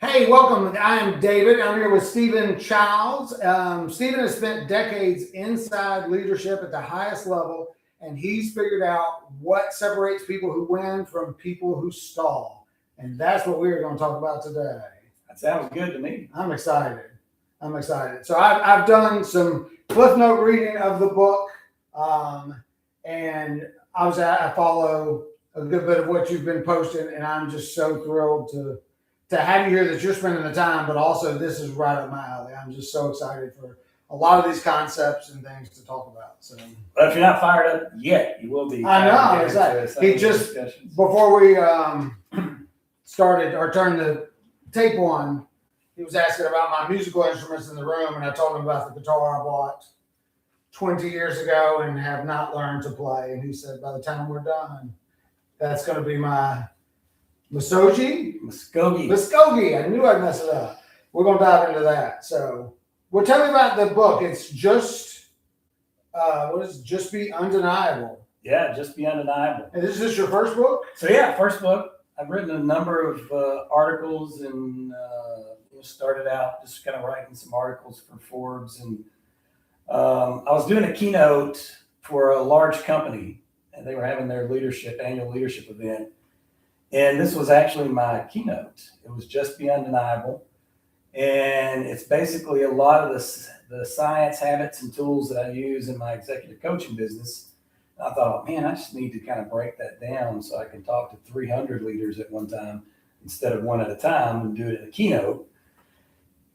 Hey, welcome. I am David. I'm here with Stephen Childs. Stephen has spent decades inside leadership at the highest level, and he's figured out what separates people who win from people who stall. And that's what we're going to talk about today. That sounds good to me. I'm excited. I'm excited. So I've done some cliff note reading of the book, and obviously I follow a good bit of what you've been posting, and I'm just so thrilled to have you here that you're spending the time, but also this is right up my alley. I'm just so excited for a lot of these concepts and things to talk about. So, But if you're not fired up yet, you will be. I know, Get exactly. into some He of the just- discussions. before we started or turned the tape on, he was asking about my musical instruments in the room, and I told him about the guitar I bought 20 years ago and have not learned to play. And he said, by the time we're done, that's going to be my Muskogi. Muskogee. I knew I'd mess it up. We're going to dive into that. So, well, tell me about the book. It's just, what is it? Just Be Undeniable. Yeah, just be undeniable. And is this your first book? So yeah, first book. I've written a number of articles and started out just kind of writing some articles for Forbes, and I was doing a keynote for a large company, and they were having their annual leadership event. And this was actually my keynote. It was Just Be Undeniable. And it's basically a lot of the science, habits, and tools that I use in my executive coaching business. And I thought, man, I just need to kind of break that down so I can talk to 300 leaders at one time instead of one at a time and do it in a keynote.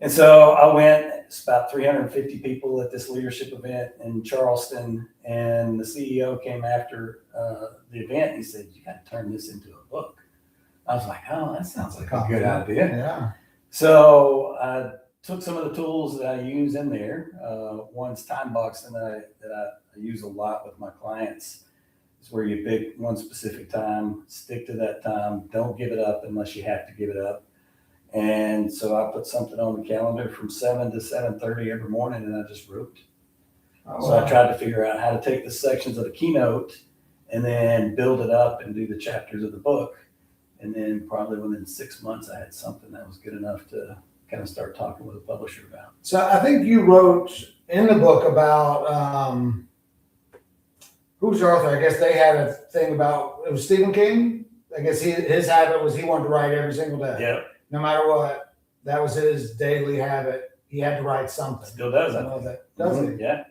And so I went, it's about 350 people at this leadership event in Charleston. And the CEO came after the event and he said, you got to turn this into a book. I was like, oh, that sounds like a good idea. Yeah. So I took some of the tools that I use in there. One's time boxing that I use a lot with my clients. It's where you pick one specific time, stick to that time, don't give it up unless you have to give it up. And so I put something on the calendar from 7 to 7:30 every morning, and I just wrote. So I tried to figure out how to take the sections of the keynote and then build it up and do the chapters of the book. And then probably within 6 months, I had something that was good enough to kind of start talking with a publisher about. So I think you wrote in the book about who's the author? I guess they had a thing about, it was Stephen King. I guess his habit was he wanted to write every single day. Yeah, No matter what. That was his daily habit. He had to write something. still does. I love that. Does it? Yeah.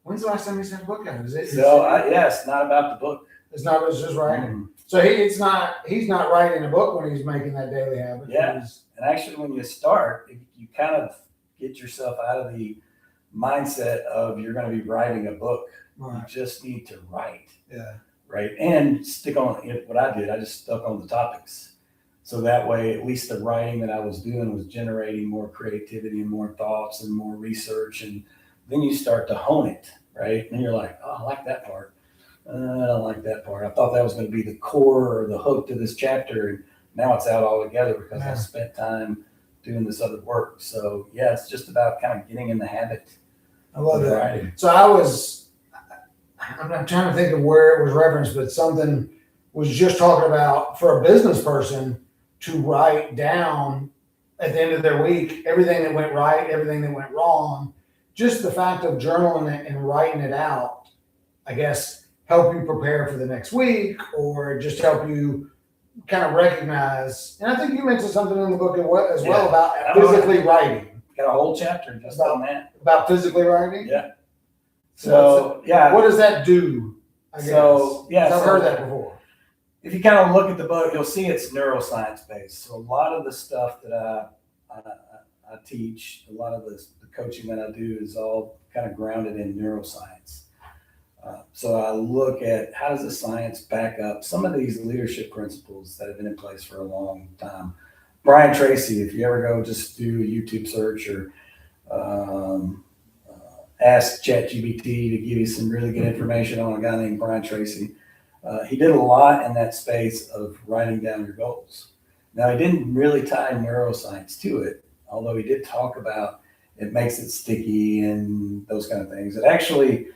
When's the last time you sent a book out? Is it? So it's not about the book. It's not. It's just writing. Mhm. So he's not writing a book when he's making that daily habit. Yeah. He's- And actually, when you start, you kind of get yourself out of the mindset of you're going to be writing a book. You right. just need to write, Yeah. right? And stick on what I did. I just stuck on the topics. So that way, at least the writing that I was doing was generating more creativity and more thoughts and more research. And then you start to hone it, right? And you're like, oh, I like that part. I don't like that part. I thought that was going to be the core or the hook to this chapter. And now it's out altogether because I spent time doing this other work. So yeah, it's just about kind of getting in the habit I love of that. writing. So I'm trying to think of where it was referenced, but something was just talking about for a business person to write down at the end of their week everything that went right, everything that went wrong. Just the fact of journaling it and writing it out, I guess, help you prepare for the next week or just help you kind of recognize. And I think you mentioned something in the book as well Yeah. about physically writing. Got a whole chapter just on that. About physically writing? Yeah. So yeah. What does that do? I guess. So, yeah, 'Cause I've so- heard that before. If you kind of look at the book, you'll see it's neuroscience based. So a lot of the stuff that I teach, a lot of the coaching that I do is all kind of grounded in neuroscience. So I look at how does the science back up some of these leadership principles that have been in place for a long time. Brian Tracy, if you ever go just do a YouTube search or ask ChatGPT to give you some really good information on a guy named Brian Tracy. He did a lot in that space of writing down your goals. Now, he didn't really tie neuroscience to it, although he did talk about it makes it sticky and those kind of things. It actually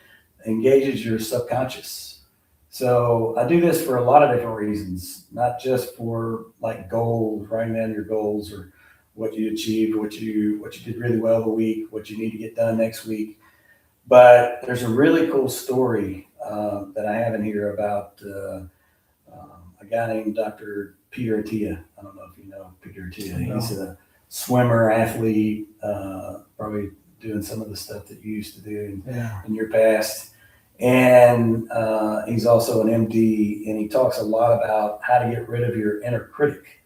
engages your subconscious. So I do this for a lot of different reasons, not just for like goals, writing down your goals or what you achieved, what you did really well the week, what you need to get done next week. But there's a really cool story that I have in here about a guy named Dr. Peter Attia. I don't know if you know Peter Attia. No. He's a swimmer, athlete, probably doing some of the stuff that you used to do in your past. And he's also an MD, and he talks a lot about how to get rid of your inner critic.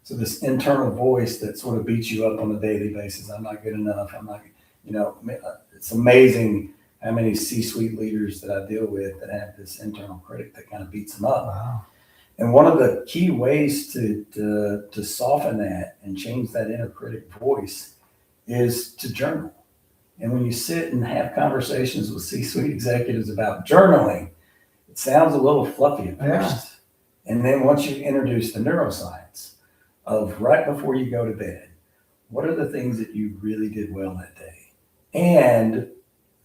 So this internal voice that sort of beats you up on a daily basis. I'm not good enough. I'm not, it's amazing how many C-suite leaders that I deal with that have this internal critic that kind of beats them up. Wow. And one of the key ways to soften that and change that inner critic voice is to journal. And when you sit and have conversations with C-suite executives about journaling, it sounds a little fluffy at first. Yeah. And then once you introduce the neuroscience of right before you go to bed, what are the things that you really did well that day? And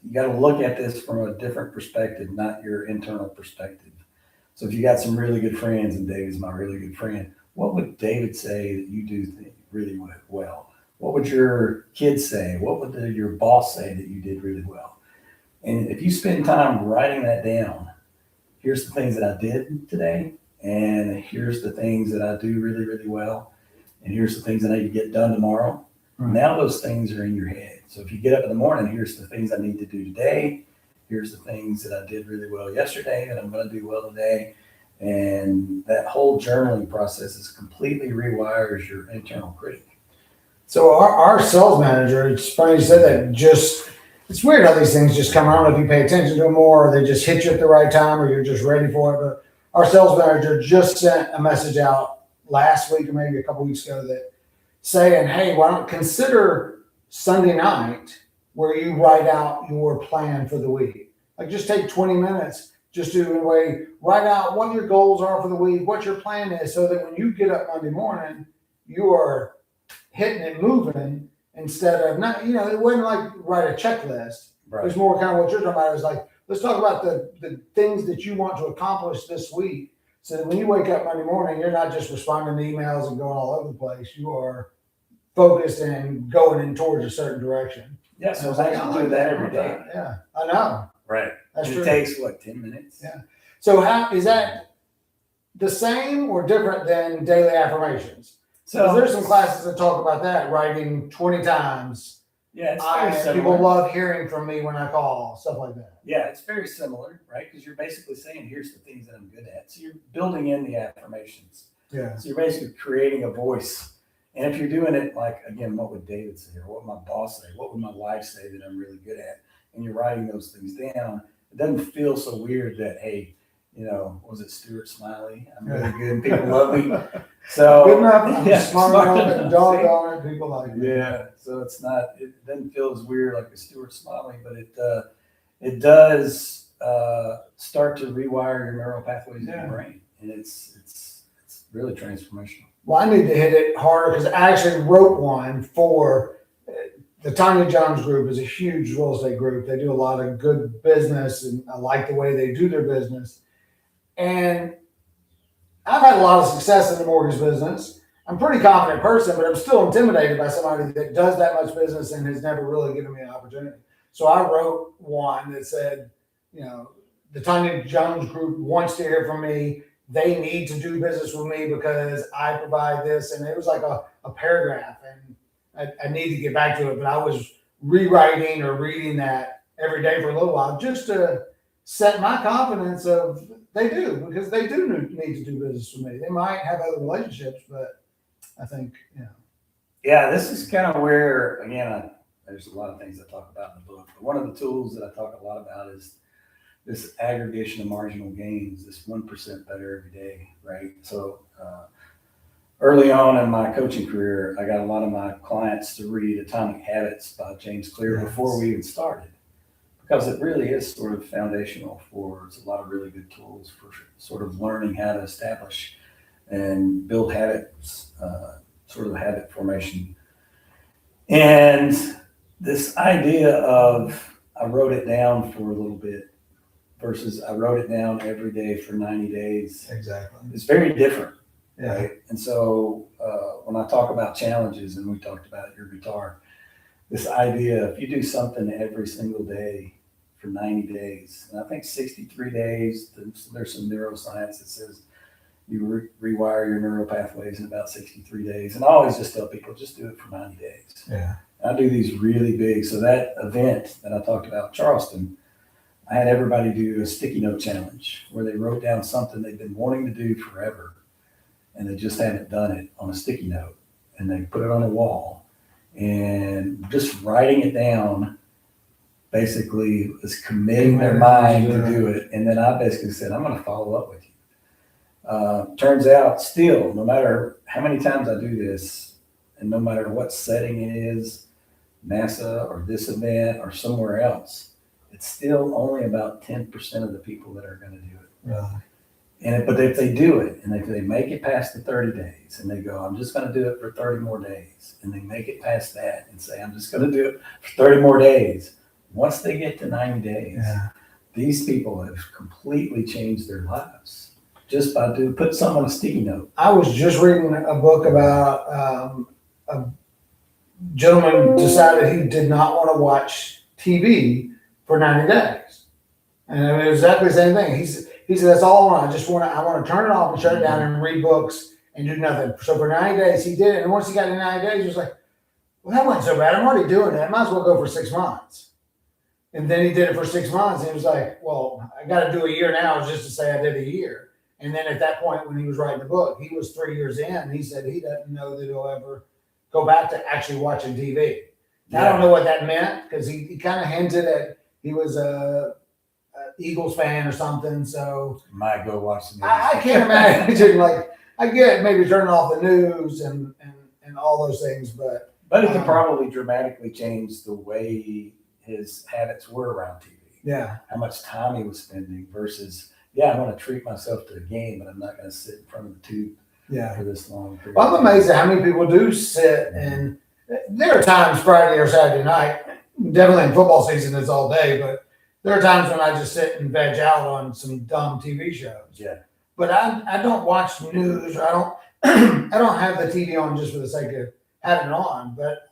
you got to look at this from a different perspective, not your internal perspective. So if you got some really good friends, and David's my really good friend, what would David say that you do really well? What would your kids say? What would your boss say that you did really well? And if you spend time writing that down, here's the things that I did today, and here's the things that I do really, really well, and here's the things I need to get done tomorrow. Right. Now those things are in your head. So if you get up in the morning, here's the things I need to do today. Here's the things that I did really well yesterday that I'm going to do well today. And that whole journaling process is completely rewires your internal critic. So our sales manager, it's funny you said that, it's weird how these things just come around if you pay attention to them more, or they just hit you at the right time, or you're just ready for it. But our sales manager just sent a message out last week or maybe a couple weeks ago that saying, hey, why don't consider Sunday night where you write out your plan for the week. Like just take 20 minutes, just do in a way, write out what your goals are for the week, what your plan is, so that when you get up Monday morning, you are hitting and moving instead of not, it wasn't like write a checklist. Right. It's more kind of what you're talking about is like, let's talk about the things that you want to accomplish this week. So that when you wake up Monday morning, you're not just responding to emails and going all over the place. You are focused and going in towards a certain direction. Yeah, so I do that every day. Yeah, I know. Right. That's true. It takes 10 minutes? Yeah. So how is that the same or different than daily affirmations? So there's some classes that talk about that, writing 20 times. Yeah, it's very similar. People love hearing from me when I call, stuff like that. Yeah, it's very similar, right? Because you're basically saying, here's the things that I'm good at. So you're building in the affirmations. Yeah. So you're basically creating a voice. And if you're doing it like, again, what would David say? Or what would my boss say? What would my wife say that I'm really good at? And you're writing those things down. It doesn't feel so weird that, hey, was it Stuart Smiley? I'm really good and people love me. So good enough. I'm smart enough and doggone it. People like me. Yeah. So it doesn't feel as weird like a Stuart Smiley, but it does start to rewire your neural pathways in your brain. And it's really transformational. Well, I need to hit it harder because I actually wrote one for the Tanya Johns Group is a huge real estate group. They do a lot of good business, and I like the way they do their business. And I've had a lot of success in the mortgage business. I'm a pretty confident person, but I'm still intimidated by somebody that does that much business and has never really given me an opportunity. So I wrote one that said, the Tanya Johns Group wants to hear from me. They need to do business with me because I provide this. And it was like a paragraph, and I need to get back to it, but I was rewriting or reading that every day for a little while just to set my confidence of they do, because they do need to do business with me. They might have other relationships, but I think, Yeah, this is kind of where, again, there's a lot of things I talk about in the book, but one of the tools that I talk a lot about is this aggregation of marginal gains, this 1% better every day, right? So early on in my coaching career, I got a lot of my clients to read Atomic Habits by James Clear before we even started, because it really is sort of foundational for a lot of really good tools for sort of learning how to establish and build habits, sort of habit formation. And this idea of I wrote it down for a little bit versus I wrote it down every day for 90 days. Exactly. It's very different. Yeah. Right. And so when I talk about challenges, and we talked about your guitar, this idea, if you do something every single day for 90 days, and I think 63 days, there's some neuroscience that says you rewire your neural pathways in about 63 days. And I always just tell people, just do it for 90 days. Yeah. I do these really big. So that event that I talked about, Charleston, I had everybody do a sticky note challenge where they wrote down something they've been wanting to do forever, and they just haven't done it on a sticky note, and they put it on a wall, and just writing it down basically is committing their mind to do it. And then I basically said, I'm going to follow up with you. Turns out still, no matter how many times I do this, and no matter what setting it is, NASA or this event or somewhere else, it's still only about 10% of the people that are going to do it. Yeah. But if they do it, and if they make it past the 30 days, and they go, I'm just going to do it for 30 more days, and they make it past that and say, I'm just going to do it for 30 more days. Once they get to 90 days, these people have completely changed their lives just by putting something on a sticky note. I was just reading a book about a gentleman decided he did not want to watch TV for 90 days. And it was exactly the same thing. He said, that's all I want. I want to turn it off and shut it down and read books and do nothing. So for 90 days, he did it. And once he got to 90 days, he was like, well, that wasn't so bad. I'm already doing that. I might as well go for 6 months. And then he did it for 6 months. And he was like, well, I got to do a year now just to say I did a year. And then at that point, when he was writing the book, he was 3 years in. And he said he doesn't know that he'll ever go back to actually watching TV. I don't know what that meant, because he kind of hinted at he was a Eagles fan or something. So Might go watch the news. I can't imagine, like, I get maybe turning off the news and all those things, but But it could probably dramatically change the way his habits were around TV. yeah, How much time he was spending versus, I'm going to treat myself to a game, but I'm not going to sit in front of the tube yeah. for this long period. Well, I'm amazed at how many people do sit, and there are times Friday or Saturday night, definitely in football season it's all day, but there are times when I just sit and veg out on some dumb TV shows. Yeah. But I don't watch news. Or I don't I don't have the TV on just for the sake of having it on. But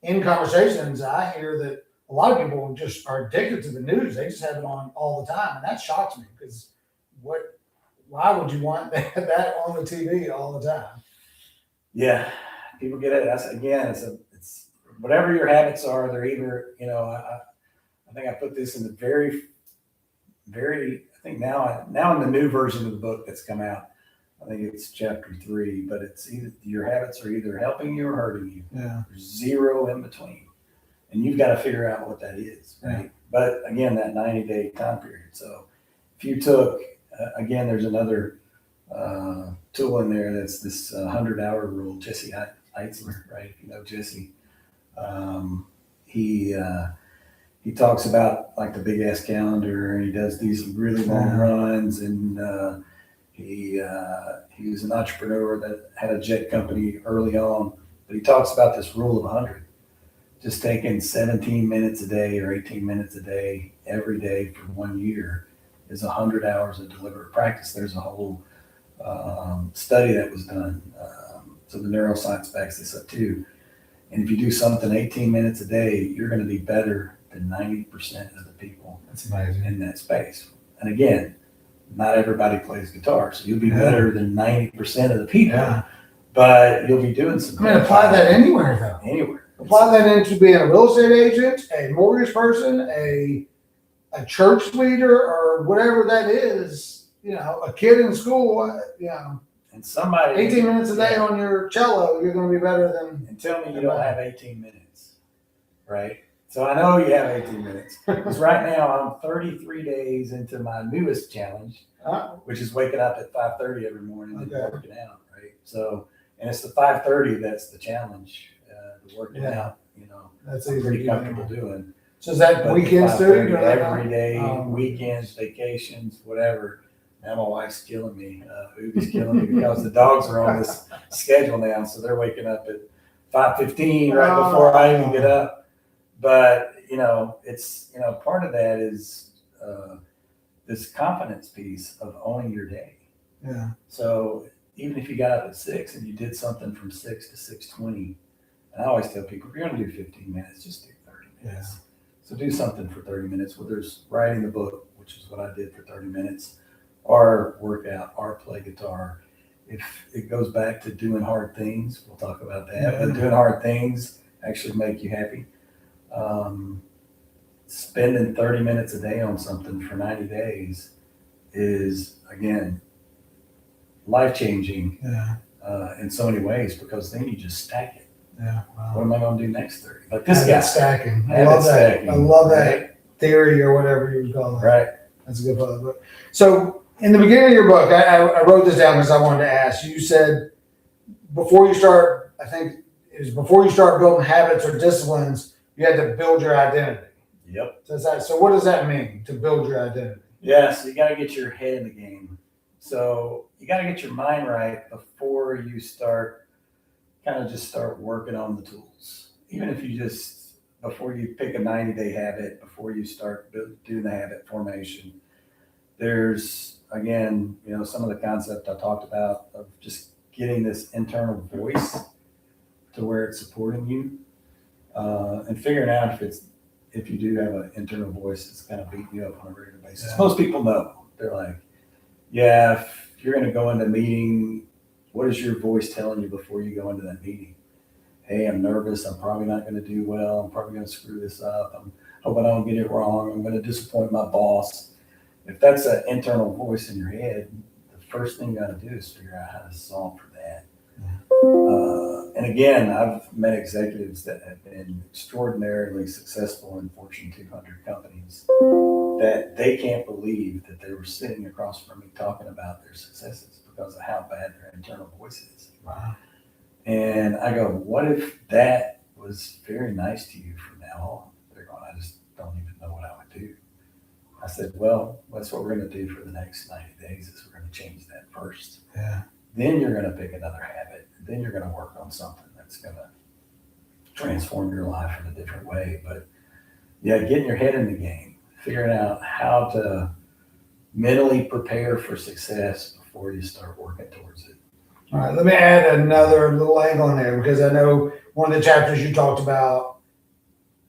in conversations, I hear that a lot of people just are addicted to the news. They just have it on all the time, and that shocks me, because why would you want that on the TV all the time? Yeah, people get it. It's whatever your habits are. They're either, I think I put this in the very, I think now in the new version of the book that's come out, I think it's chapter 3, but it's either your habits are either helping you or hurting you. Yeah. There's zero in between, and you've got to figure out what that is, right? Yeah. But again, that 90-day time period. So if you took, again, there's another tool in there that's this 100-hour rule. Jesse Itzler, right? If you know Jesse, he talks about like the big ass calendar, and he does these really long runs, and he was an entrepreneur that had a jet company early on, but he talks about this rule of 100, just taking 17 minutes a day or 18 minutes a day every day for 1 year is 100 hours of deliberate practice. There's a whole study that was done. So the neuroscience backs this up too. And if you do something 18 minutes a day, you're going to be better than 90% of the people. That's amazing. In that space. And again, not everybody plays guitar, so you'll be better than 90% of the people. Yeah. But you'll be doing some. Apply that anywhere though. Anywhere. Apply that into being a real estate agent, a mortgage person, a church leader, or whatever that is. A kid in school. And somebody 18 minutes a day on your cello, you're going to be better than. And tell me you don't have 18 minutes, right? So I know you have 18 minutes, because right now I'm 33 days into my newest challenge, which is waking up at 5:30 every morning and working out, right? So, and it's the 5:30 that's the challenge, the working out. That's I'm pretty comfortable doing. So is that weekends too? Every day, weekends, vacations, whatever. Now my wife's killing me. Ubi's killing me because the dogs are on this schedule now, so they're waking up at 5:15 right before I even get up. But it's part of that is this confidence piece of owning your day. Yeah. So even if you got up at 6 and you did something from 6 to 6:20, and I always tell people, if you're going to do 15 minutes, just do 30 minutes. So do something for 30 minutes, whether it's writing a book, which is what I did for 30 minutes, or work out, or play guitar. If it goes back to doing hard things, we'll talk about that. But doing hard things actually make you happy. Spending 30 minutes a day on something for 90 days is, again, life-changing in so many ways, because then you just stack it. Yeah. What am I going to do next 30? Like this Habit guy. stacking. I Habit love that. stacking, I love that right? theory or whatever you would call it. Right. That's a good part of the book. So in the beginning of your book, I wrote this down because I wanted to ask. You said before you start, I think it was before you start building habits or disciplines, you had to build your identity. Yep. So what does that mean, to build your identity? Yeah, so you got to get your head in the game. So you got to get your mind right before you start working on the tools. Even if you before you pick a 90-day habit, before you start doing the habit formation, there's, again, some of the concept I talked about of just getting this internal voice to where it's supporting you, and figuring out if you do have an internal voice that's kind of beating you up on a regular basis. Yeah. Most people know. They're like, yeah, if you're going to go into a meeting, what is your voice telling you before you go into that meeting? Hey, I'm nervous. I'm probably not going to do well. I'm probably going to screw this up. I'm hoping I don't get it wrong. I'm going to disappoint my boss. If that's an internal voice in your head, the first thing you got to do is figure out how to solve for that. And again, I've met executives that have been extraordinarily successful in Fortune 200 companies that they can't believe that they were sitting across from me talking about their successes because of how bad their internal voice is. Wow. And I go, what if that was very nice to you from now on? They're going, I just don't even know what I would do. I said, well, that's what we're going to do for the next 90 days is we're going to change that first. Yeah. Then you're going to pick another habit. Then you're going to work on something that's going to transform your life in a different way. But yeah, getting your head in the game, figuring out how to mentally prepare for success before you start working towards it. All right, let me add another little angle in there, because I know one of the chapters you talked about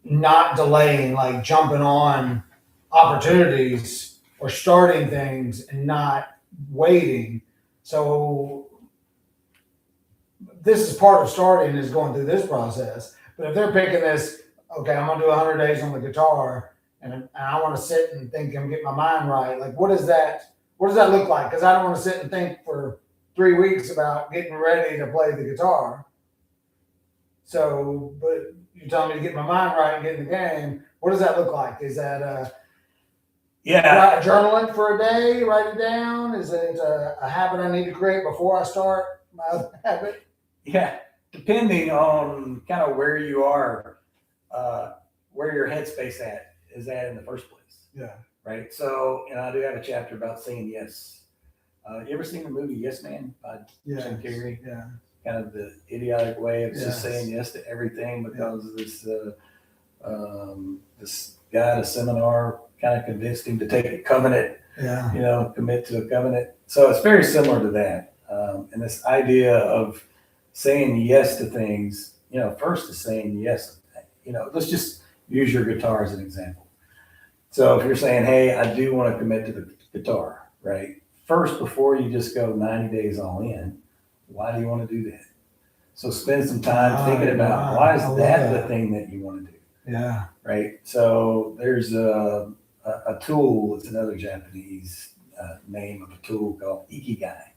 not delaying, like jumping on opportunities or starting things and not waiting. So this is part of starting, is going through this process. But if they're picking this, okay, I'm gonna do 100 days on the guitar, and I want to sit and think and get my mind right. Like, what does that look like? Because I don't want to sit and think for 3 weeks about getting ready to play the guitar. So, but you're telling me to get my mind right and get in the game. What does that look like? Is that journaling for a day, write it down? Is it a habit I need to create before I start my other habit? Yeah, depending on kind of where you are, where your headspace is at in the first place. Yeah. Right. So, I do have a chapter about saying yes. You ever seen the movie Yes Man by Jim Carrey? Yeah. Kind of the idiotic way of Yes. just saying yes to everything because this this guy at a seminar kind of convinced him to take a covenant. Yeah. Commit to a covenant. So it's very similar to that. And this idea of saying yes to things, first is saying yes. Let's just use your guitar as an example. So if you're saying, hey, I do want to commit to the guitar, right? First, before you just go 90 days all in, why do you want to do that? So spend some time thinking about why is that the thing that you want to do? Yeah. Right. So there's a tool. It's another Japanese name of a tool called Ikigai.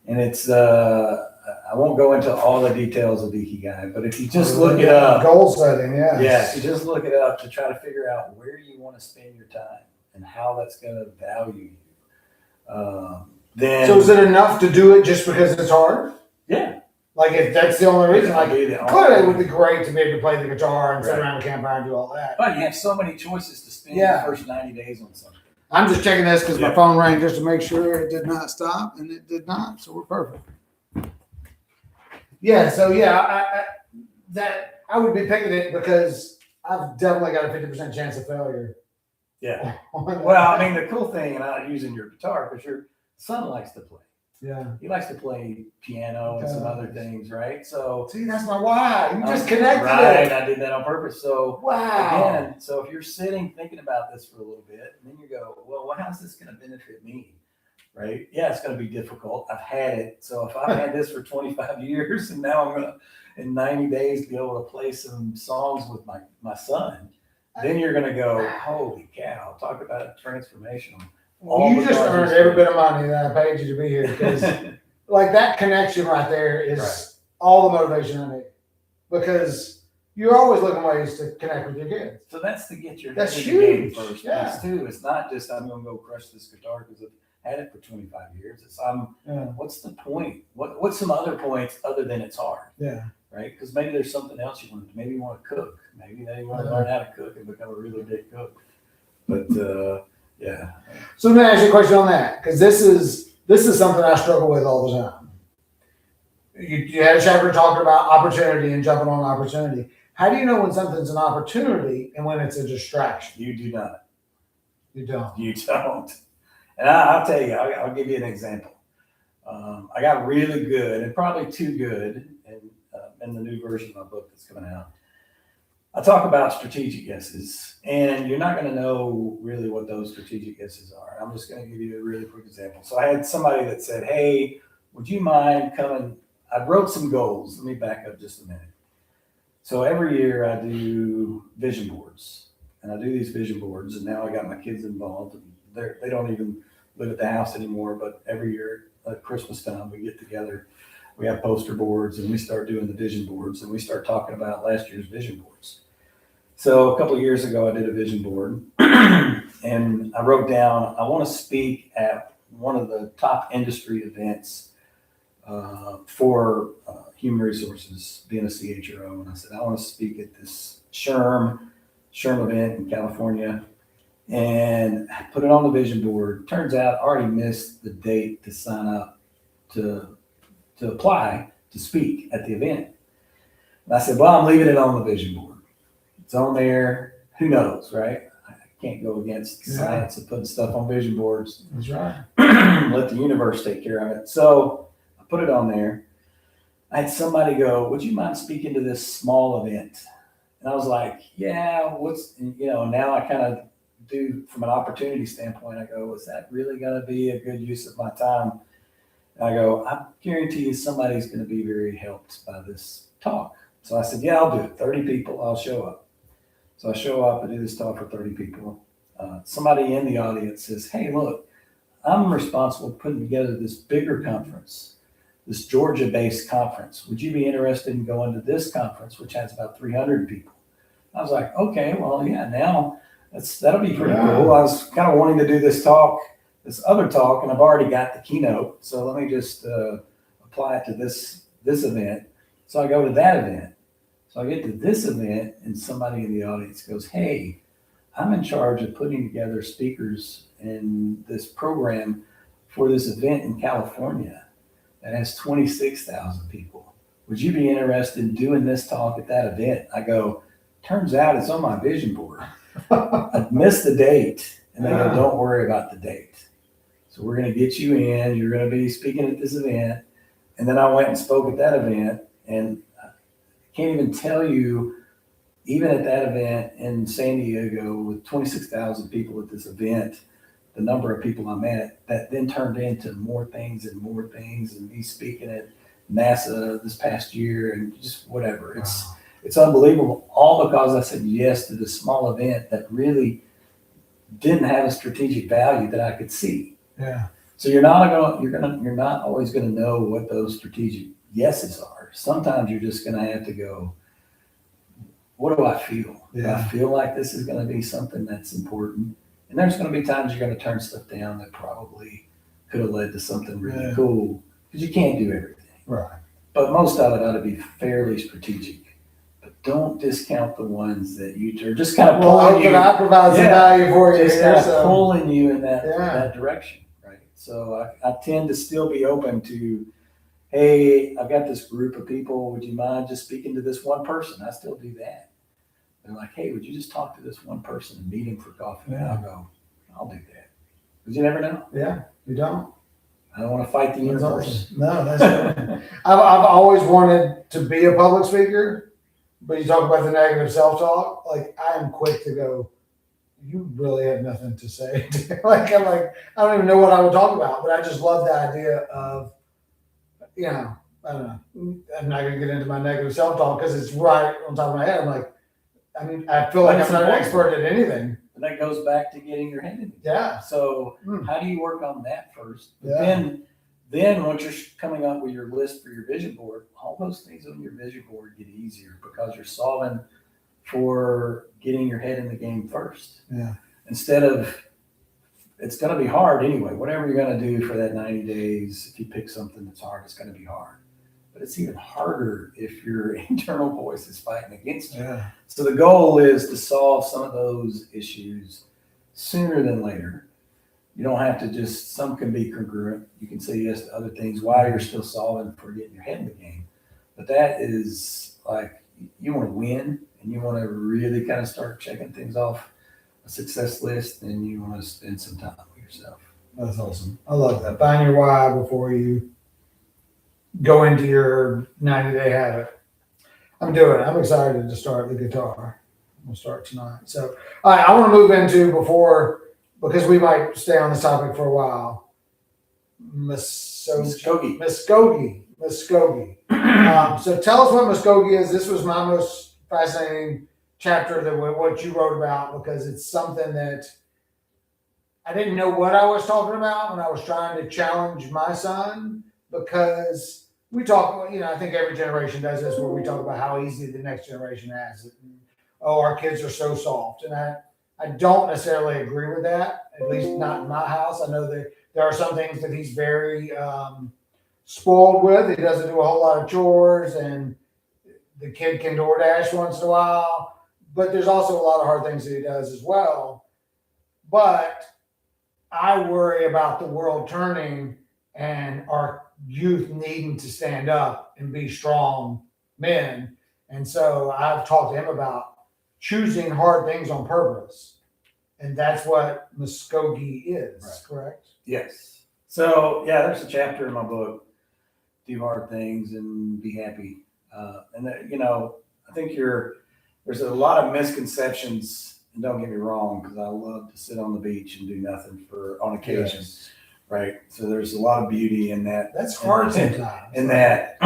And it's, I won't go into all the details of Ikigai, but if you just look it up. Goal setting, yeah. Yeah, if you just look it up to try to figure out where you want to spend your time and how that's going to value you. Then. So is it enough to do it just because it's hard? Yeah. Like, if that's the only reason, clearly it would be great to be able to play the guitar and sit around a campfire and do all that. But you have so many choices to spend the first 90 days on something. I'm just checking this because my phone rang just to make sure it did not stop, and it did not, so we're perfect. Yeah, so I would be picking it because I've definitely got a 50% chance of failure. Yeah. Well, I mean, the cool thing, and I'm using your guitar because your son likes to play. Yeah. He likes to play piano and some other things, right? So See, that's my why. You just connected right, it. I did that on purpose. So Wow. again, so if you're sitting thinking about this for a little bit, and then you go, well, how's this going to benefit me? Right? Yeah, it's going to be difficult. I've had it. So if I've had this for 25 years and now I'm going to, in 90 days, be able to play some songs with my son, then you're going to go, holy cow, talk about transformational. Well, you just earned every bit of money that I paid you to be here because, like, that connection right there is Right. all the motivation I need. Because you're always looking ways to connect with your kids. So that's to get your That's head in the game huge. first. Yeah. Place too. It's not just I'm going to go crush this guitar because I've had it for 25 years. It's what's the point? What's some other points other than it's hard? Yeah. Right? Because maybe there's something else you want to do. Maybe you want to cook. Maybe they want to learn how to cook and become a really good cook. But yeah. So let me ask you a question on that, because this is something I struggle with all the time. You had a chapter talking about opportunity and jumping on opportunity. How do you know when something's an opportunity and when it's a distraction? You do not. You don't. You don't. And I'll tell you, I'll give you an example. I got really good, and probably too good, in the new version of my book that's coming out. I talk about strategic yeses, and you're not going to know really what those strategic yeses are. I'm just going to give you a really quick example. So I had somebody that said, hey, would you mind coming? I wrote some goals. Let me back up just a minute. So every year I do vision boards, and I do these vision boards, and now I got my kids involved. They don't even live at the house anymore, but every year at Christmas time we get together. We have poster boards, and we start doing the vision boards, and we start talking about last year's vision boards. So a couple of years ago, I did a vision board, and I wrote down, I want to speak at one of the top industry events for human resources, being a CHRO. And I said, I want to speak at this SHRM event in California, and I put it on the vision board. Turns out I already missed the date to sign up to apply to speak at the event. And I said, well, I'm leaving it on the vision board. It's on there. Who knows, right? I can't go against science of putting stuff on vision boards. That's right. Let the universe take care of it. So I put it on there. I had somebody go, would you mind speaking to this small event? And I was like, yeah, now I kind of do from an opportunity standpoint. I go, is that really going to be a good use of my time? And I go, I guarantee you somebody's going to be very helped by this talk. So I said, yeah, I'll do it. 30 people, I'll show up. So I show up and do this talk for 30 people. Somebody in the audience says, hey, look, I'm responsible for putting together this bigger conference, this Georgia-based conference. Would you be interested in going to this conference, which has about 300 people? I was like, okay, well, yeah, now that'll be pretty cool. I was kind of wanting to do this other talk, and I've already got the keynote. So let me just apply it to this event. So I go to that event. So I get to this event, and somebody in the audience goes, hey, I'm in charge of putting together speakers in this program for this event in California that has 26,000 people. Would you be interested in doing this talk at that event? I go, turns out it's on my vision board. I missed the date. And they go, don't worry about the date. So we're going to get you in. You're going to be speaking at this event. And then I went and spoke at that event. And I can't even tell you, even at that event in San Diego with 26,000 people at this event, the number of people I met, that then turned into more things and me speaking at NASA this past year and just whatever. It's unbelievable, all because I said yes to this small event that really didn't have a strategic value that I could see. Yeah. So you're not always going to know what those strategic yeses are. Sometimes you're just going to have to go, what do I feel? Yeah. Do I feel like this is going to be something that's important? And there's going to be times you're going to turn stuff down that probably could have led to something really cool, because you can't do everything. Right. But most of it ought to be fairly strategic. But don't discount the ones that you are just kind of pulling you. I provide some value for you. Just kind of pulling you in that direction, right? So I tend to still be open to, hey, I've got this group of people. Would you mind just speaking to this one person? I still do that. They're like, hey, would you just talk to this one person and meet him for coffee? And I'll go, I'll do that. Because you never know. Yeah, you don't. I don't want to fight the That's universe. awesome. No, that's good. I've always wanted to be a public speaker, but you talk about the negative self-talk. Like I am quick to go, you really have nothing to say. I'm like, I don't even know what I would talk about, but I just love the idea of, I don't know. I'm not gonna get into my negative self-talk because it's right on top of my head. I'm like, I feel like But it's I'm not an important. expert at anything. And that goes back to getting your head in it. Yeah. So Hmm. how do you work on that first? Yeah. Then once you're coming up with your list for your vision board, all those things on your vision board get easier because you're solving for getting your head in the game first. Yeah. Instead of, it's going to be hard anyway. Whatever you're going to do for that 90 days, if you pick something that's hard, it's going to be hard. But it's even harder if your internal voice is fighting against you. Yeah. So the goal is to solve some of those issues sooner than later. You don't have to just, some can be congruent. You can say yes to other things while you're still solving for getting your head in the game. But that is like, you want to win and you want to really kind of start checking things off a success list, and you want to spend some time with yourself. That's awesome. I love that. Find your why before you go into your 90-day habit. I'm doing it. I'm excited to start the guitar. We'll start tonight. So, all right, I want to move into because we might stay on this topic for a while. Muskogee. Muskogee. So tell us what Muskogee is. This was my most fascinating chapter that what you wrote about, because it's something that I didn't know what I was talking about when I was trying to challenge my son, because we talk, I think every generation does this, where we talk about how easy the next generation has it. And, our kids are so soft. And I don't necessarily agree with that, at least not in my house. I know that there are some things that he's very spoiled with. He doesn't do a whole lot of chores, and the kid can DoorDash once in a while. But there's also a lot of hard things that he does as well. But I worry about the world turning and our youth needing to stand up and be strong men. And so I've talked to him about choosing hard things on purpose. And that's what Muskogee is, Right. Correct? Yes. So, yeah, there's a chapter in my book, Do Hard Things and Be Happy. And, I think there's a lot of misconceptions, and don't get me wrong, because I love to sit on the beach and do nothing on occasion, Yes. right? So there's a lot of beauty in that. That's hard sometimes. In that,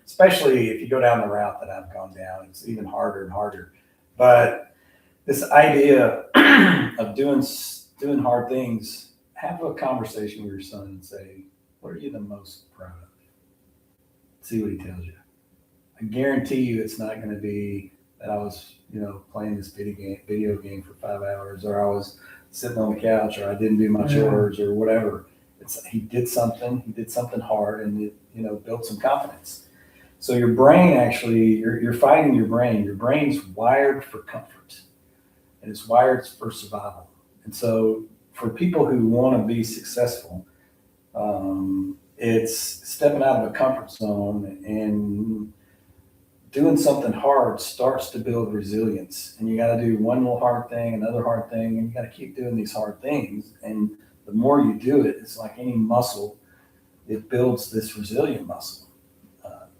especially if you go down the route that I've gone down, it's even harder and harder. But this idea of doing hard things, have a conversation with your son and say, what are you the most proud of? See what he tells you. I guarantee you it's not going to be that I was, playing this video game for 5 hours, or I was sitting on the couch, or I didn't do my chores, or whatever. He did something hard, and it, built some confidence. So your brain actually, you're fighting your brain. Your brain's wired for comfort, and it's wired for survival. And so for people who want to be successful, it's stepping out of a comfort zone and doing something hard starts to build resilience. And you got to do one little hard thing, another hard thing, and you got to keep doing these hard things. And the more you do it, it's like any muscle, it builds this resilient muscle.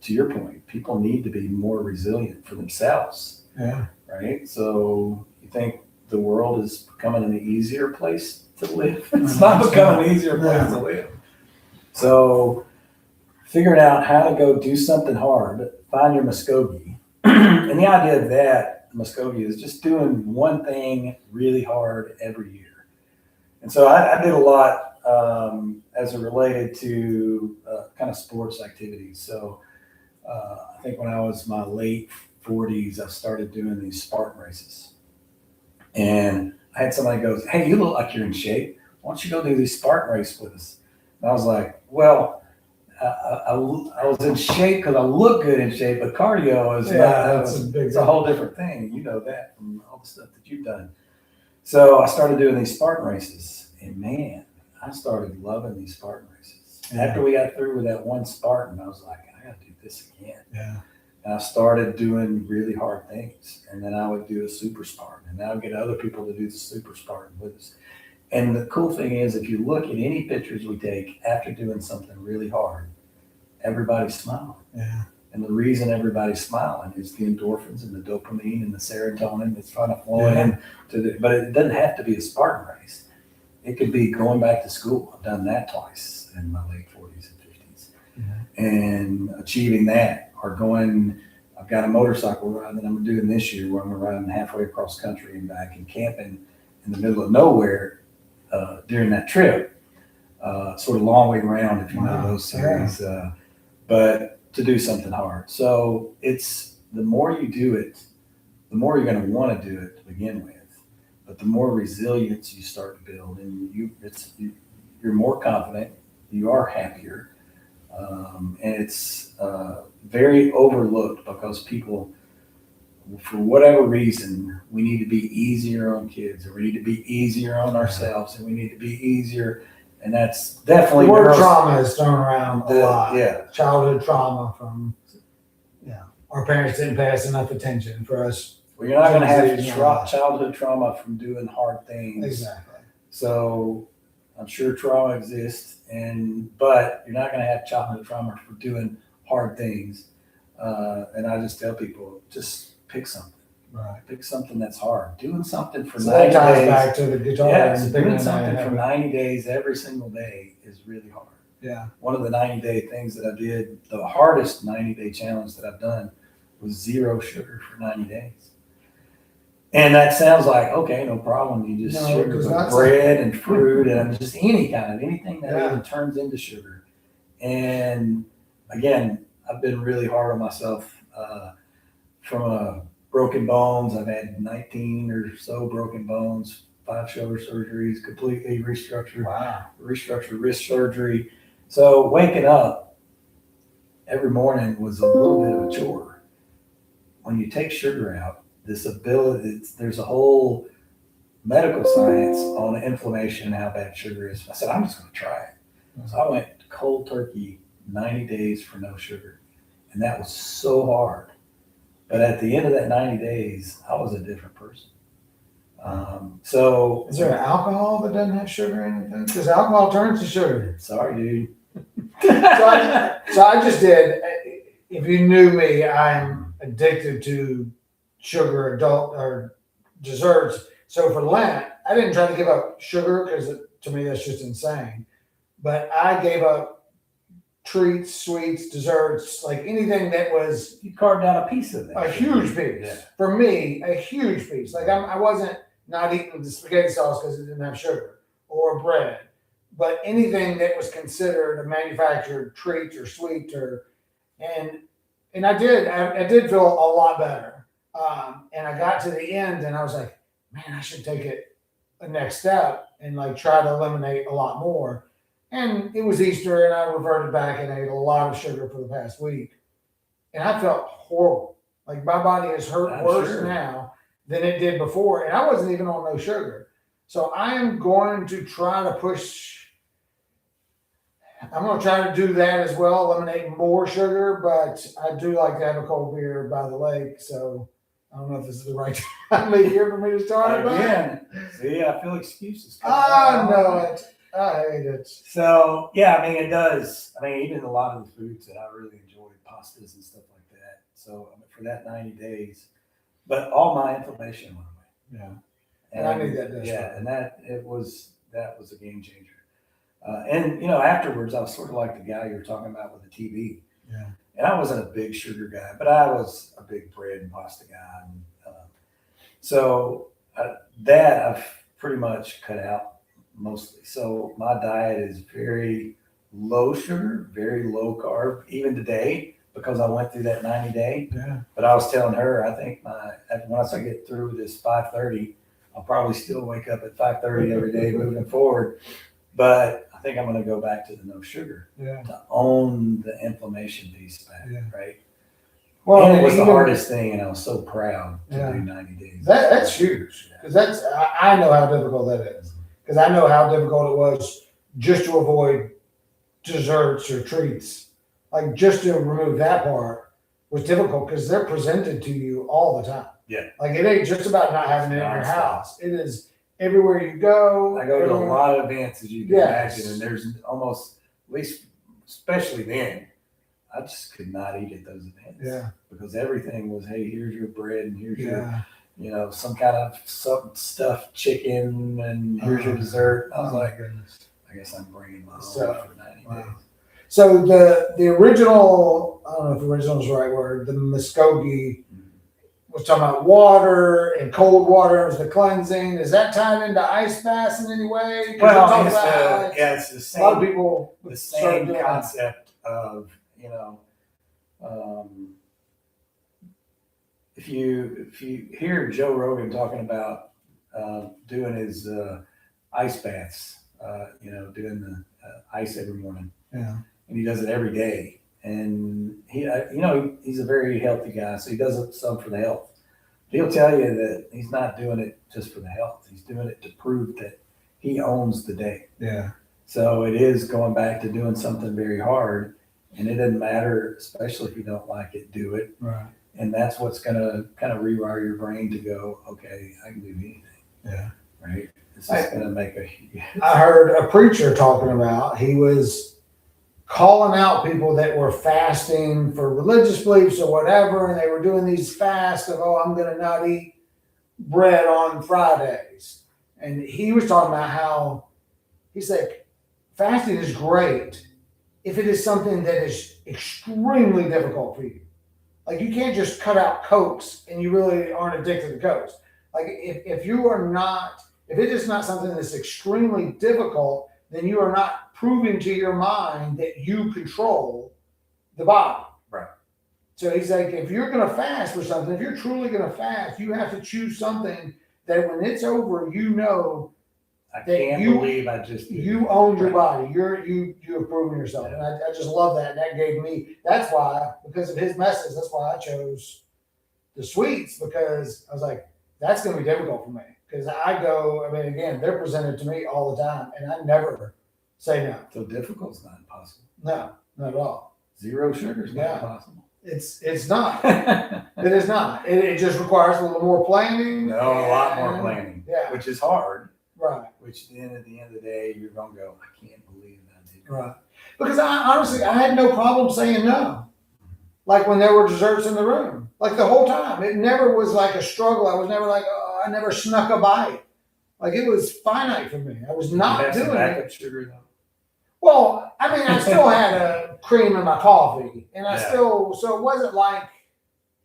To your point, people need to be more resilient for themselves. Yeah. Right? So you think the world is becoming an easier place to live? It's not becoming an easier place to live. So figuring out how to go do something hard, find your Muskogee. And the idea of that Muskogee is just doing one thing really hard every year. And so I did a lot as it related to kind of sports activities. So I think when I was my late 40s, I started doing these Spartan races. And I had somebody goes, hey, you look like you're in shape. Why don't you go do these Spartan races with us? And I was like, well, I was in shape because I look good in shape, but cardio is it's a whole different thing. You know that from all the stuff that you've done. So I started doing these Spartan races, and man, I started loving these Spartan races. Yeah. After we got through with that one Spartan, I was like, I got to do this again. Yeah. And I started doing really hard things, and then I would do a super Spartan, and I would get other people to do the super Spartan with us. And the cool thing is, if you look at any pictures we take after doing something really hard, everybody's smiling. Yeah. And the reason everybody's smiling is the endorphins and the dopamine and the serotonin that's trying to flow in but it doesn't have to be a Spartan race. It could be going back to school. I've done that twice in my late 40s and 50s. And achieving that, or I've got a motorcycle ride that I'm doing this year where I'm riding halfway across country and back and camping in the middle of nowhere during that trip. Sort of long way around, if you know those series. But to do something hard. So it's the more you do it, the more you're going to want to do it to begin with. But the more resilience you start to build, and you're more confident, you are happier, and it's very overlooked because people, for whatever reason, we need to be easier on kids, or we need to be easier on ourselves, and we need to be easier. And that's definitely the word trauma is thrown around a lot. Yeah. Childhood trauma from, our parents didn't pay us enough attention for us. Well, you're not going to have childhood trauma from doing hard things. Exactly. So I'm sure trauma exists, but you're not going to have childhood trauma for doing hard things. And I just tell people, just pick something. Right. Pick something that's hard. Doing something for So 90 that ties days. back to the guitar. Yeah, doing something for 90 days every single day is really hard. Yeah. One of the 90-day things that I did, the hardest 90-day challenge that I've done, was 0 sugar for 90 days. And that sounds like, okay, no problem. You just sugar with bread and fruit and just anything that even turns into sugar. And again, I've been really hard on myself from a broken bones. I've had 19 or so broken bones, 5 shoulder surgeries, completely restructured wrist surgery. So waking up every morning was a little bit of a chore. When you take sugar out, there's a whole medical science on inflammation and how bad sugar is. I said, I'm just going to try it. So I went cold turkey, 90 days for no sugar. And that was so hard. But at the end of that 90 days, I was a different person. So is there an alcohol that doesn't have sugar in it? Because alcohol turns to sugar. Sorry, dude. so I just did. If you knew me, I'm addicted to sugar, adult or desserts. So for Lent, I didn't try to give up sugar because to me that's just insane. But I gave up treats, sweets, desserts, like anything that was. You carved out a piece of that. A huge piece. Yeah. For me, a huge piece. Like I wasn't not eating the spaghetti sauce because it didn't have sugar or bread, but anything that was considered a manufactured treat or sweet and I did feel a lot better. And I got to the end and I was like, man, I should take it a next step and like try to eliminate a lot more. And it was Easter and I reverted back and ate a lot of sugar for the past week. And I felt horrible. Like my body is hurt worse now than it did before. And I wasn't even on no sugar. So I am going to try to I'm going to try to do that as well, eliminate more sugar, but I do like to have a cold beer by the lake. So I don't know if this is the right time of year for me to start about. Again, see, I feel excuses. I know it. I hate it. So, yeah, I mean, it does. I mean, even a lot of the foods that I really enjoy, pastas and stuff like that. So, for that 90 days, but all my inflammation went away. Yeah. And I need that. Yeah, and that was a game changer. And, afterwards, I was sort of like the guy you were talking about with the TV. Yeah. And I wasn't a big sugar guy, but I was a big bread and pasta guy. And, that I've pretty much cut out mostly. So my diet is very low sugar, very low carb, even today, because I went through that 90-day. Yeah. But I was telling her, I think once I get through this 5:30, I'll probably still wake up at 5:30 every day moving forward. But I think I'm going to go back to the no sugar to own the inflammation piece back, right? Well, and it was the hardest thing, and I was so proud to do 90 days. That's huge, because I know how difficult that is. Because I know how difficult it was just to avoid desserts or treats. Like just to remove that part was difficult because they're presented to you all the time. Yeah. Like it ain't just about not having it in your house. It is everywhere you go. I go to a everyone- lot of events, as you can Yes. imagine, and there's almost, at least, especially then, I just could not eat at those events. Yeah. Because everything was, hey, here's your bread and here's your, Yeah. you know, some kind of stuffed chicken and here's your dessert. I was Oh, my like, goodness. I guess I'm bringing my own So, for 90 wow. days. So the original, I don't know if original is the right word, the Muskogee was talking about water and cold water as the cleansing. Is that tied into ice baths in any way? 'Cause we Well, talk it's about how it's the a lot of same, people the start same doing that. concept of, you know, if you hear Joe Rogan talking about doing his ice baths, you know, doing the ice every morning, Yeah. and he does it every day. And he, you know, he's a very healthy guy, so he does it some for the health. He'll tell you that he's not doing it just for the health. He's doing it to prove that he owns the day. Yeah. So it is going back to doing something very hard, and it doesn't matter, especially if you don't like it, do it. Right. And that's what's going to kind of rewire your brain to go, okay, I can do anything. Yeah. Right. It's just going to make a. I heard a preacher talking about, he was calling out people that were fasting for religious beliefs or whatever, and they were doing these fasts of, oh, I'm going to not eat bread on Fridays. And he was talking about how, he said, fasting is great if it is something that is extremely difficult for you. Like you can't just cut out Cokes and you really aren't addicted to Cokes. Like if you are not, if it is not something that's extremely difficult, then you are not proving to your mind that you control the body. Right. So he's like, if you're going to fast for something, if you're truly going to fast, you have to choose something that when it's over, you know I that can't you- believe I just did you it. own your Right. body. You have proven yourself. And I just love that. And that gave me, that's why, because of his message, that's why I chose the sweets, because I was like, that's going to be difficult for me. Because I mean, again, they're presented to me all the time, and I never say no. So difficult's not impossible. No, not at all. Zero sugar's not Yeah. impossible. It's not. It is not. It just requires a little more planning. No, a lot more and- planning. Yeah. Which is hard. Right. Which then at the end of the day, you're going to go, I can't believe I did that. Right. Because I had no problem saying no. Like when there were desserts in the room, like the whole time, it never was like a struggle. I was never like, oh, I never snuck a bite. Like it was finite for me. I was not you have some doing it. backup sugar though. Well, I mean, I still had a cream in my coffee, and I Yeah. still, so it wasn't like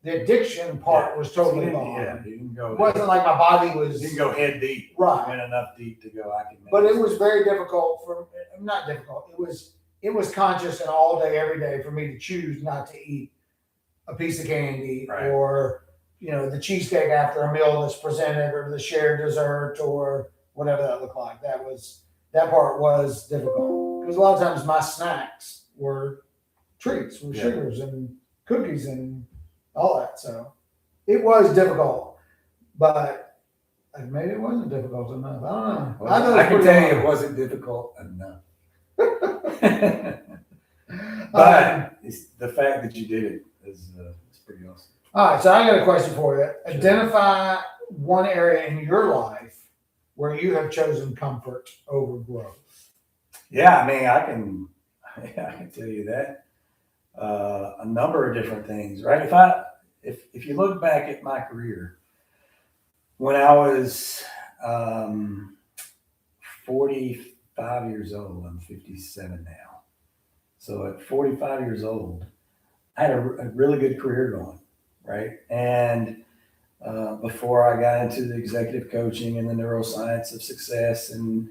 the addiction part was totally So gone. yeah, you can go. It wasn't like my body was You can go head deep. right. Went enough deep to go. I can. Make But it was very difficult for, not difficult. It was conscious and all day, every day for me to choose not to eat a piece of candy Right. or, you know, the cheesecake after a meal that's presented or the shared dessert or whatever that looked like. That part was difficult because a lot of times my snacks were treats, were Yeah. sugars and cookies and all that. So it was difficult, but maybe it wasn't difficult enough. I don't know. Well, thought it was I can pretty tell you hard. it wasn't difficult enough. Um, But it's the fact that you did it is pretty awesome. All right, so I got a question for you. Identify one area in your life where you have chosen comfort over growth. Yeah, I mean, I can tell you that a number of different things, right? If you look back at my career, when I was 45 years old, I'm 57 now. So at 45 years old, I had a really good career going, right? And before I got into the executive coaching and the neuroscience of success and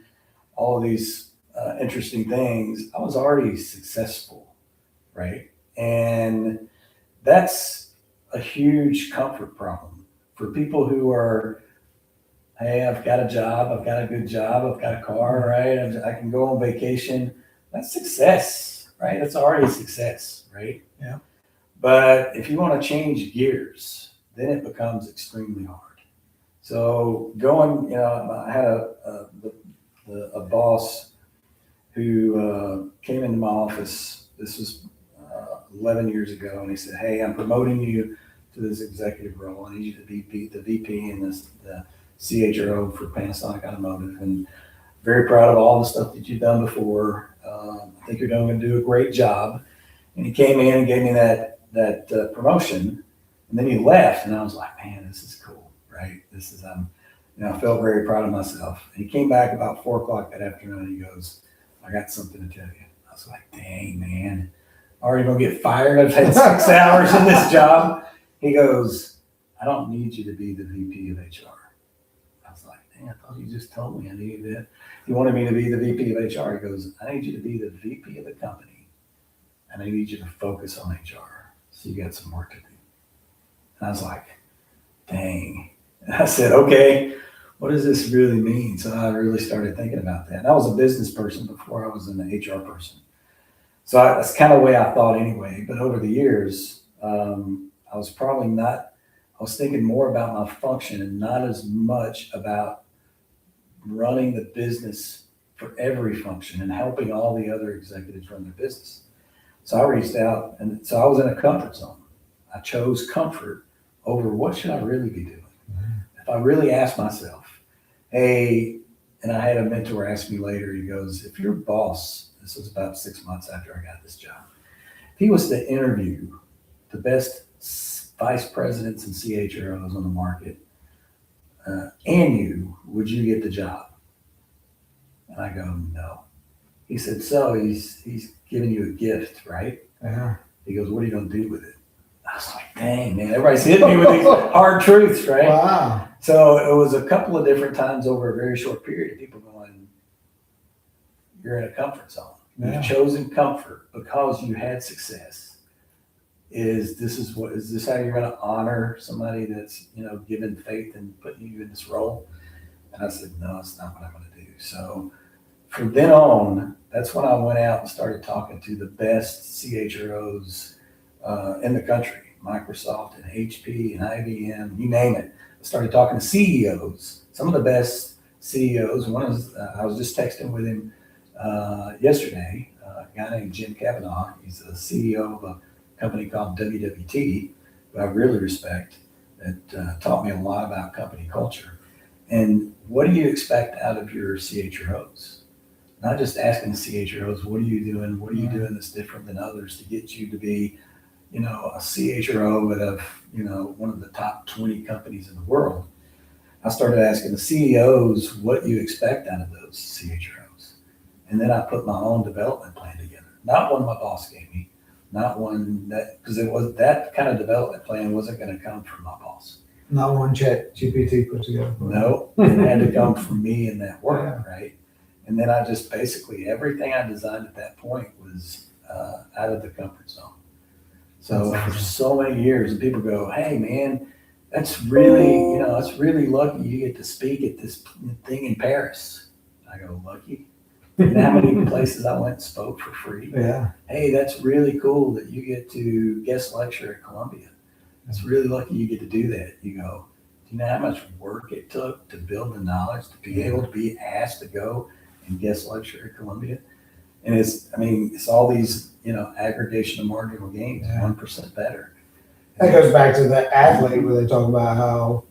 all of these interesting things, I was already successful, right? And that's a huge comfort problem for people who are, hey, I've got a job, I've got a good job, I've got a car, right? I can go on vacation. That's success, right? That's already success, right? Yeah. But if you want to change gears, then it becomes extremely hard. So going, you know, I had a boss who came into my office. This was 11 years ago, and he said, "Hey, I'm promoting you to this executive role. I need you to be the VP and the CHRO for Panasonic Automotive, and very proud of all the stuff that you've done before. I think you're going to do a great job. And he came in and gave me that promotion, and then he left, and I was like, man, this is cool, right? This is I felt very proud of myself. And he came back about 4 o'clock that afternoon, and he goes, I got something to tell you. I was like, dang, man, already gonna get fired. I've had 6 hours in this job. He goes, I don't need you to be the VP of HR. I was like, dang, I thought you just told me I needed that. He wanted me to be the VP of HR. He goes, I need you to be the VP of the company, and I need you to focus on HR. So you got some work to do. And I was like, dang. And I said, okay, what does this really mean? So I really started thinking about that. And I was a business person before I was an HR person. So that's kind of the way I thought anyway. But over the years, I was thinking more about my function and not as much about running the business for every function and helping all the other executives run their business. So I reached out, and so I was in a comfort zone. I chose comfort over what should I really be doing. If I really asked myself, hey, and I had a mentor ask me later, he goes, if your boss, this was about 6 months after I got this job, if he was to interview the best vice presidents and CHROs on the market, and you, would you get the job? And I go, no. He said, so he's giving you a gift, right? Yeah. He goes, what are you going to do with it? I was like, dang, man, everybody's hitting me with these hard truths, right? Wow. So it was a couple of different times over a very short period of people going, you're in a comfort zone. Yeah. You've chosen comfort because you had success. Is this how you're going to honor somebody that's, given faith and putting you in this role? And I said, no, it's not what I'm going to do. So from then on, that's when I went out and started talking to the best CHROs in the country, Microsoft and HP and IBM, you name it. I started talking to CEOs, some of the best CEOs. One is, I was just texting with him yesterday, a guy named Jim Kavanaugh. He's the CEO of a company called WWT, who I really respect, that taught me a lot about company culture. And what do you expect out of your CHROs? Not just asking the CHROs, what are you doing? What are you doing that's different than others to get you to be, a CHRO at one of the top 20 companies in the world? I started asking the CEOs what you expect out of those CHROs. And then I put my own development plan together. Not one my boss gave me, not one because that kind of development plan wasn't going to come from my boss. Not one ChatGPT put together. No, it had to come from me in that work, right? And then I just basically, everything I designed at that point was out of the comfort zone. So for so many years, and people go, hey man, that's really, that's really lucky you get to speak at this thing in Paris. I go, lucky? You know how many places I went and spoke for free? Yeah. Hey, that's really cool that you get to guest lecture at Columbia. It's really lucky you get to do that. You go, do you know how much work it took to build the knowledge to be able to be asked to go and guest lecture at Columbia? And it's all these, aggregation of marginal gains, 1% better. That goes back to the athlete where they talk about how,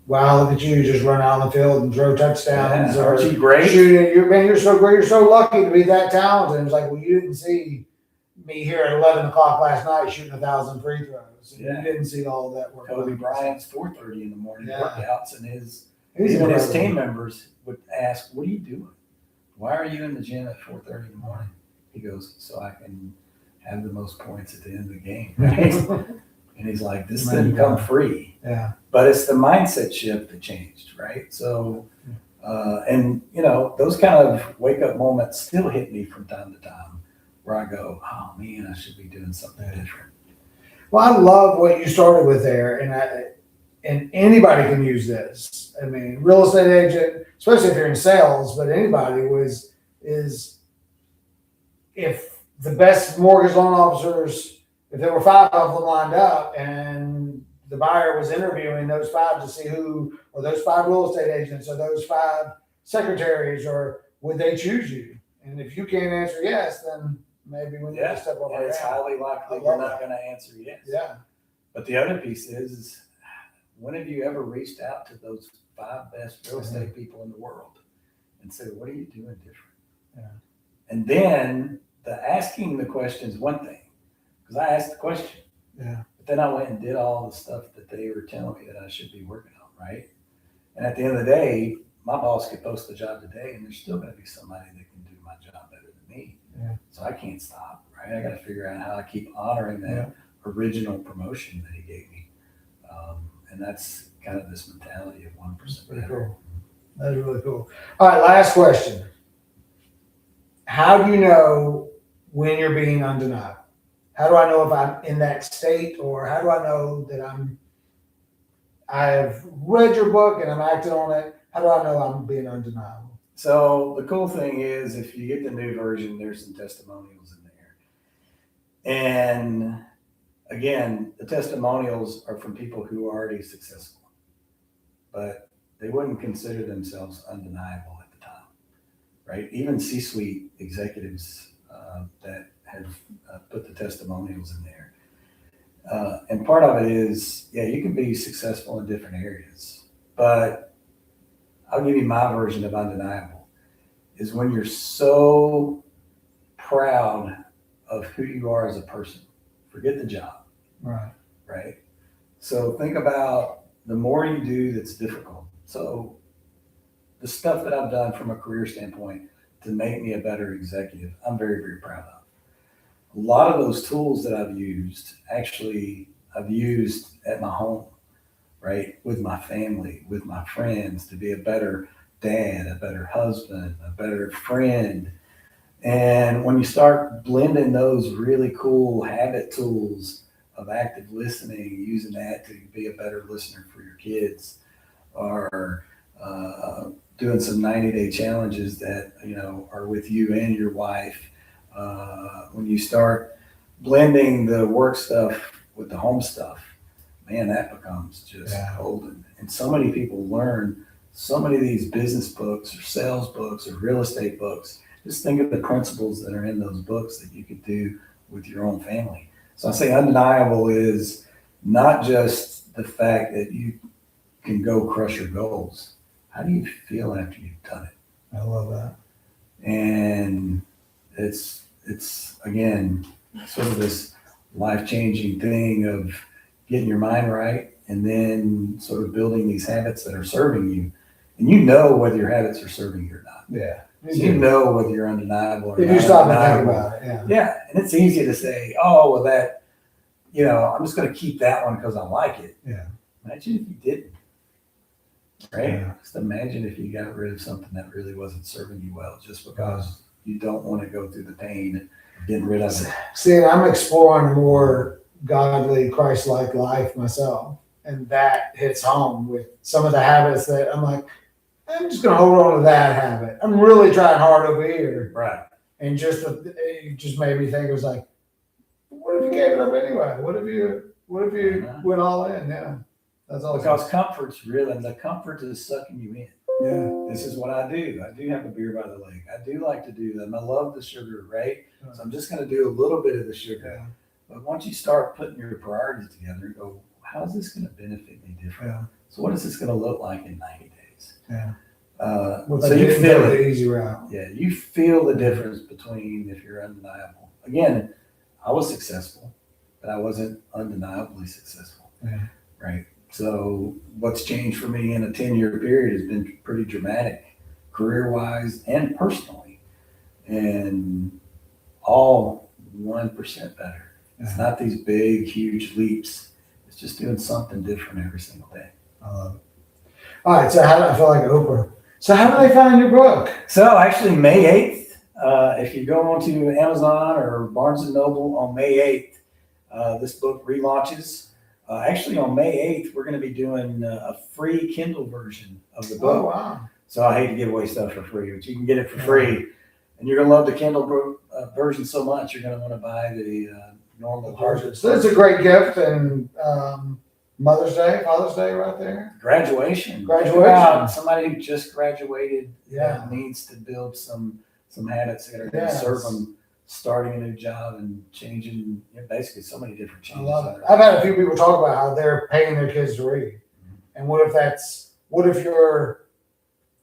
wow, look at you just run out on the field and throw touchdowns. Yeah, aren't you great? Shooting. You're so great. You're so lucky to be that talented. And it's like, well, you didn't see me here at 11 o'clock last night shooting 1,000 free throws. And you didn't see all of that work. Kobe Bryant's 4:30 in the morning workouts, and his team members would ask, what are you doing? Why are you in the gym at 4:30 in the morning? He goes, so I can have the most points at the end of the game, right? And he's like, this didn't come free. Yeah. But it's the mindset shift that changed, right? So, those kind of wake up moments still hit me from time to time where I go, oh man, I should be doing something different. Well, I love what you started with there. And anybody can use this. I mean, real estate agent, especially if you're in sales, but anybody is if the best mortgage loan officers, if there were 5 of them lined up and the buyer was interviewing those 5 to see who, or those 5 real estate agents, or those 5 secretaries, or would they choose you? And if you can't answer yes, then maybe we need to step over. And it's highly likely you're not going to answer yes. Yeah. But the other piece is when have you ever reached out to those 5 best real estate people in the world and said, what are you doing different? Yeah. And then the asking the question is one thing, because I asked the question. Yeah. But then I went and did all the stuff that they were telling me that I should be working on, right? And at the end of the day, my boss could post the job today and there's still going to be somebody that can do my job better than me. Yeah. So I can't stop, right? I got to figure out how I keep honoring that original promotion that he gave me. And that's kind of this mentality of 1% Pretty better. cool. That's really cool. All right, last question. How do you know when you're being undeniable? How do I know if I'm in that state, or how do I know that I've read your book and I'm acting on it? How do I know I'm being undeniable? So the cool thing is, if you get the new version, there's some testimonials in there. And again, the testimonials are from people who are already successful, but they wouldn't consider themselves undeniable at the time, right? Even C-suite executives that have put the testimonials in there. And part of it is, yeah, you can be successful in different areas, but I'll give you my version of undeniable is when you're so proud of who you are as a person. Forget the job. Right. Right. So think about the more you do that's difficult. So the stuff that I've done from a career standpoint to make me a better executive, I'm very, very proud of. A lot of those tools that I've used, actually, I've used at my home, right? With my family, with my friends, to be a better dad, a better husband, a better friend. And when you start blending those really cool habit tools of active listening, using that to be a better listener for your kids, or doing some 90-day challenges that, you know, are with you and your wife. When you start blending the work stuff with the home stuff, man, that becomes just golden. And so many people learn so many of these business books or sales books or real estate books. Just think of the principles that are in those books that you could do with your own family. So I say undeniable is not just the fact that you can go crush your goals. How do you feel after you've done it? I love that. And it's again, sort of this life-changing thing of getting your mind right and then sort of building these habits that are serving you. And you know whether your habits are serving you or not. Yeah. So you know whether you're undeniable or If not. you stop and think undeniable. about it, yeah. Yeah, and it's easy to say, oh, well, that, you know, I'm just going to keep that one because I like it. Yeah. Imagine if you didn't, right? Yeah. Just imagine if you got rid of something that really wasn't serving you well just because you don't want to go through the pain of getting rid of it. See, I'm exploring a more godly, Christ-like life myself, and that hits home with some of the habits that I'm like, I'm just going to hold on to that habit. I'm really trying hard over here. Right. And it just made me think, it was like, what if you gave it up anyway? What if you went all in? Yeah. That's all. Because comfort's real, and the comfort is sucking you in. Yeah. This is what I do. I do have a beer by the lake. I do like to do them. I love the sugar, right? So I'm just going to do a little bit of the sugar. Yeah. But once you start putting your priorities together and go, how is this going to benefit me different? Yeah. So what is this going to look like in 90 days? Yeah. So you feel the it. easy route. Yeah, you feel the difference between if you're undeniable. Again, I was successful, but I wasn't undeniably successful. Yeah. Right. So what's changed for me in a 10-year period has been pretty dramatic, career-wise and personally, and all 1% better. It's not these big, huge leaps. It's just doing something different every single day. I love it. All right, so I feel like Oprah. So how do they find your book? So actually May 8th, if you go onto Amazon or Barnes & Noble on May 8th, this book relaunches. Actually on May 8th, we're going to be doing a free Kindle version of the book. Oh, wow. So I hate to give away stuff for free, but you can get it for free. And you're going to love the Kindle version so much, you're going to want to buy the normal version. So it's a great gift, and Mother's Day, Father's Day right there. Graduation. Somebody who just graduated needs to build some habits that are going to serve them starting a new job and changing, basically so many different changes. I love it. I've had a few people talk about how they're paying their kids to read. And what if your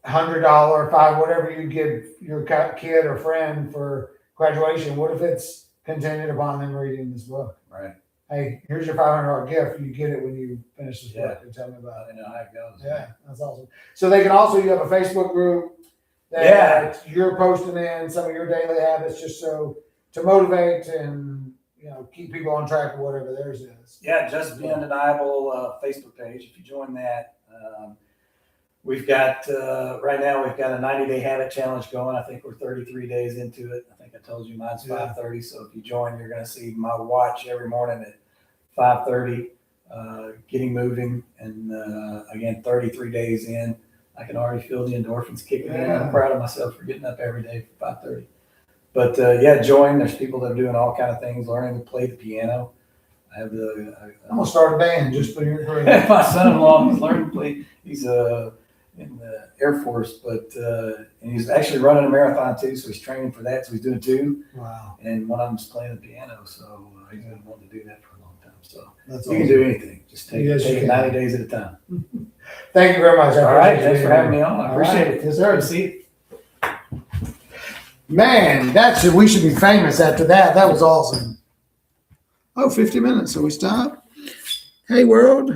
$100, whatever you give your kid or friend for graduation, what if it's contingent upon them reading this book? Right. Hey, here's your $500 gift. You get it when you finish this book and tell me about it. I know how it goes. Yeah, that's awesome. So they can also, you have a Facebook group that you're posting in some of your daily habits just so to motivate and, keep people on track of whatever theirs is. Yeah, Just Be Undeniable Facebook page. If you join that, we've got, right now, we've got a 90-day habit challenge going. I think we're 33 days into it. I think I told you mine's 5:30. So if you join, you're going to see my watch every morning at 5:30, getting moving. And again, 33 days in, I can already feel the endorphins kicking in. I'm proud of myself for getting up every day for 5:30. But join. There's people that are doing all kind of things, learning to play the piano. I have I'm gonna start a band just for your my son-in-law is learning to play. He's in the Air Force, but and he's actually running a marathon too, so he's training for that. So he's doing 2. Wow. And one of them's playing the piano, so he's been wanting to do that for a long time. So That's you can do anything. Just take Yes, you it can. 90 days at a time. Thank you very much. All right, thanks for having me on. I All appreciate right. it. Yes, sir. Good to see you. Man, we should be famous after that. That was awesome. Oh, 50 minutes. So we stop. Hey, world.